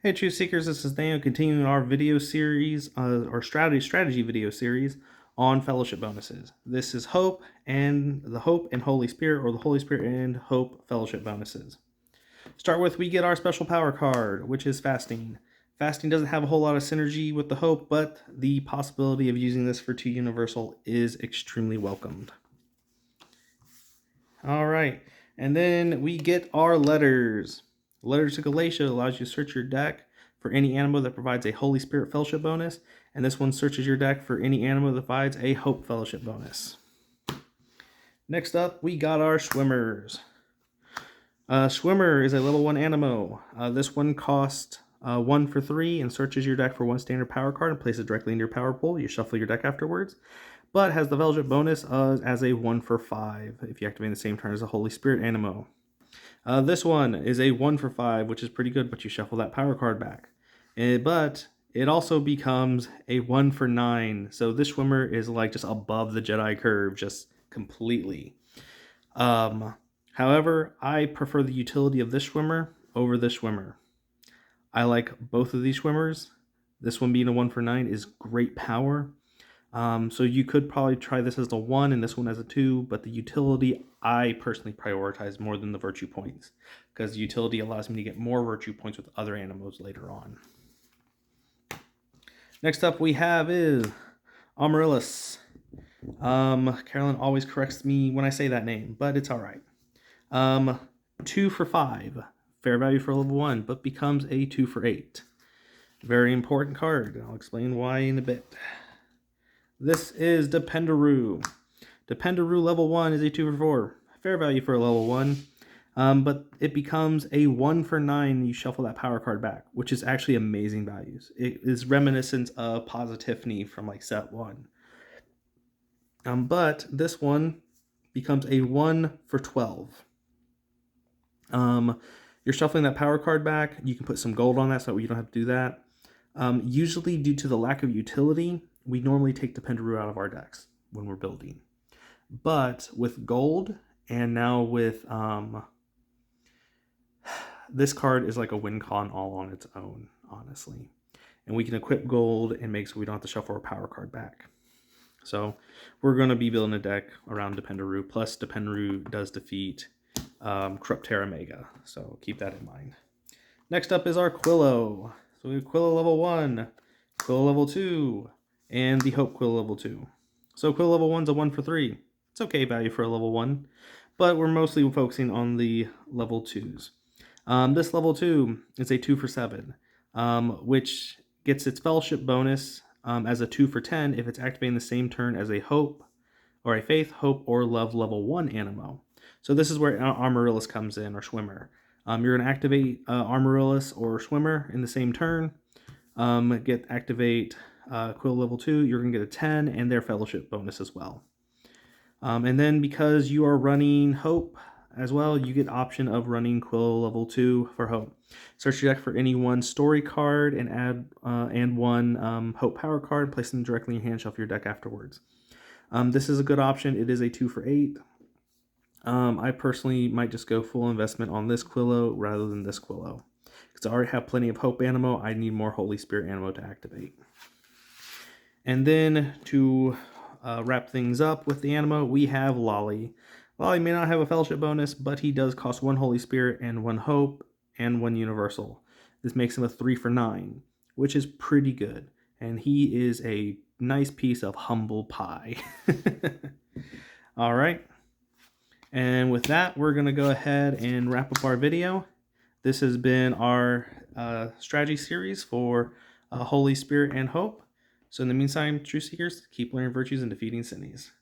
Hey Truth Seekers, this is Nathanael continuing our video series, our strategy video series on fellowship bonuses. This is Hope and the Hope and Holy Spirit, or the Holy Spirit and Hope fellowship bonuses. Start with, we get our special power card, which is Fasting. Fasting doesn't have a whole lot of synergy with the Hope, but the possibility of using this for 2 Universal is extremely welcomed. All right, and then we get our letters. Letters to Galatia allows you to search your deck for any Animo that provides a Holy Spirit Fellowship bonus, and this one searches your deck for any Animo that provides a Hope Fellowship bonus. Next up, we got our Swimmers. Swimmer is a level 1 Animo. This one costs 1 for 3 and searches your deck for 1 standard power card and places it directly into your power pool. You shuffle your deck afterwards, but has the Fellowship bonus as a 1 for 5 if you activate in the same turn as a Holy Spirit Animo. This one is a 1 for 5, which is pretty good, but you shuffle that power card back. But it also becomes a 1 for 9, so this Swimmer is like just above the Jedi curve, just completely. However, I prefer the utility of this Swimmer over this Swimmer. I like both of these Swimmers. This one being a 1 for 9 is great power. So you could probably try this as a 1 and this one as a 2, but the utility I personally prioritize more than the virtue points, because utility allows me to get more virtue points with other Animos later on. Next up we have is Amaryllis. Carolyn always corrects me when I say that name, but it's alright. 2 for 5, fair value for level 1, but becomes a 2 for 8. Very important card. I'll explain why in a bit. This is DePenderu. DePenderu level 1 is a 2 for 4. Fair value for a level 1. But it becomes a 1 for 9. You shuffle that power card back, which is actually amazing values. It is reminiscent of Positivity from like set 1. But this one becomes a 1 for 12. You're shuffling that power card back. You can put some gold on that so you don't have to do that. Usually due to the lack of utility, we normally take DePenderu out of our decks when we're building. But with gold, and now with this card is like a win con all on its own, honestly. And we can equip gold and make so we don't have to shuffle our power card back. So we're going to be building a deck around DePenderu. Plus DePenderu does defeat Corrupt Terra Mega, so keep that in mind. Next up is our Quillow. So we have Quillow level 1, Quillow level 2, and the Hope Quillow level 2. So Quillow level 1's a 1 for 3. It's okay value for a level 1, but we're mostly focusing on the level 2s. This level 2 is a 2 for 7, which gets its Fellowship bonus as a 2 for 10 if it's activating the same turn as a Hope, or a Faith, Hope, or Love level 1 Animo. So this is where Amaryllis comes in, or Swimmer. You're going to activate Amaryllis or Swimmer in the same turn. Activate Quill level 2, you're going to get a 10 and their Fellowship bonus as well. And then because you are running Hope as well, you get option of running Quill level 2 for Hope. Search your deck for any 1 story card and add and 1 Hope power card, place them directly in your hand, shuffle your deck afterwards. This is a good option. It is a 2 for 8. I personally might just go full investment on this Quillow rather than this Quillow, because I already have plenty of Hope Animo. I need more Holy Spirit Animo to activate. And then to wrap things up with the Animo, we have Lolly. Lolly may not have a Fellowship bonus, but he does cost 1 Holy Spirit and 1 Hope and 1 Universal. This makes him a 3 for 9, which is pretty good. And he is a nice piece of humble pie. All right. And with that, we're going to go ahead and wrap up our video. This has been our strategy series for Holy Spirit and Hope. So in the meantime, Truth Seekers, keep learning virtues and defeating sins.